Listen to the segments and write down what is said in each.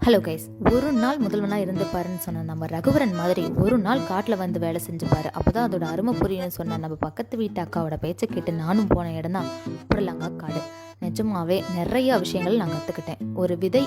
Hello guys, ஒரு நாள் முதல்வனாக இருந்து பாருன்னு சொன்ன நம்ம ரகுவரன் மாதிரி ஒரு நாள் காட்டில் வந்து வேலை செஞ்சுப்பாரு. அப்போ தான் அதோட அருமை புரியுன்னு சொன்ன நம்ம பக்கத்து வீட்டு அக்காவோட பேச்சை கேட்டு நானும் போன இடம் தான் புடலங்கா காடு. நிஜமாவே நிறைய விஷயங்கள் நான் கற்றுக்கிட்டேன். ஒரு விதை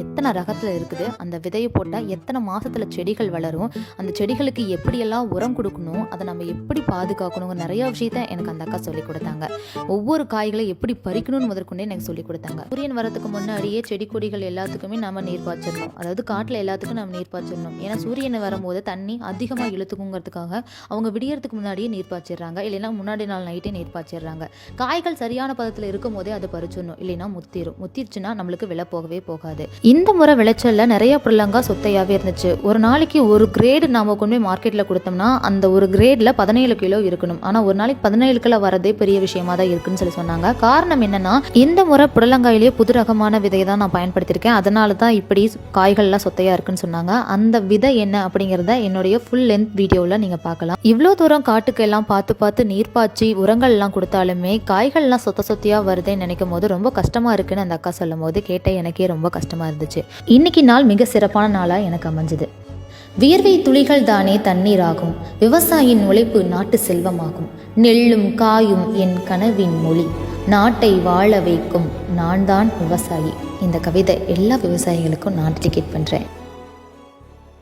எத்தனை ரகத்தில் இருக்குது, அந்த விதையை போட்டால் எத்தனை மாதத்தில் செடிகள் வளரும், அந்த செடிகளுக்கு எப்படியெல்லாம் உரம் கொடுக்கணும், அதை நம்ம எப்படி பாதுகாக்கணுங்க, நிறையா விஷயத்த எனக்கு அந்த அக்கா சொல்லிக் கொடுத்தாங்க. ஒவ்வொரு காய்களை எப்படி பறிக்கணும்னு முதற்கொண்டே எனக்கு சொல்லிக் கொடுத்தாங்க. சூரியன் வரதுக்கு முன்னாடியே செடி கொடிகள் எல்லாத்துக்குமே நம்ம நீர் பாய்ச்சிடணும். அதாவது காட்டில் எல்லாத்துக்கும் நம்ம நீர் பாய்ச்சிடணும். ஏன்னா சூரியன் வரும்போது தண்ணி அதிகமாக இழுத்துக்குங்கிறதுக்காக அவங்க விடியறதுக்கு முன்னாடியே நீர் பாய்ச்சிடுறாங்க, இல்லைன்னா முன்னாடி நாள் நைட்டே நீர் பாய்ச்சிடுறாங்க. காய்கள் சரியான பதத்தில் இருக்கும் போதே அதை பறிச்சிடணும், இல்லைன்னா முத்திருச்சுன்னா நம்மளுக்கு விலை போகவே போகாது. இந்த முறை விளைச்சல்ல நிறைய புடலங்கா சொத்தையாவே இருந்துச்சு. ஒரு நாளைக்கு ஒரு கிரேடு நாம கொண்டு போய் மார்க்கெட்ல கொடுத்தோம்னா அந்த ஒரு கிரேட்ல 17 கிலோ இருக்கணும். ஆனா ஒரு நாளைக்கு 17 கிலோ வரதே பெரிய விஷயமா தான் இருக்குன்னு சொல்லி சொன்னாங்க. காரணம் என்னன்னா, இந்த முறை புடலங்காயிலேயே புது ரகமான விதையை தான் நான் பயன்படுத்தியிருக்கேன். அதனால தான் இப்படி காய்கள்லாம் சொத்தையா இருக்குன்னு சொன்னாங்க. அந்த விதை என்ன அப்படிங்கிறத என்னுடைய ஃபுல் லென்த் வீடியோவில் நீங்க பார்க்கலாம். இவ்வளோ தூரம் காட்டுக்கெல்லாம் பார்த்து நீர் பாய்ச்சி உரங்கள் எல்லாம் கொடுத்தாலுமே காய்கள்லாம் சொத்தையா வருதுன்னு நினைக்கும் போது ரொம்ப கஷ்டமா இருக்குன்னு அந்த அக்கா சொல்லும் போது கேட்ட எனக்கே ரொம்ப கஷ்டமா இருந்துச்சு. இன்னைக்கு நாள் மிக சிறப்பான நாளா எனக்கு அமைஞ்சது. வியர்வை துளிகள் தானே தண்ணீராகும், விவசாயியின் உழைப்பு நாட்டு செல்வமாகும், நெல்லும் காயும் என் கனவின் மொழி, நாட்டை வாழ வைக்கும் நான் தான் விவசாயி. இந்த கவிதை எல்லா விவசாயிகளுக்கும் நான் டெடிகேட் பண்றேன்.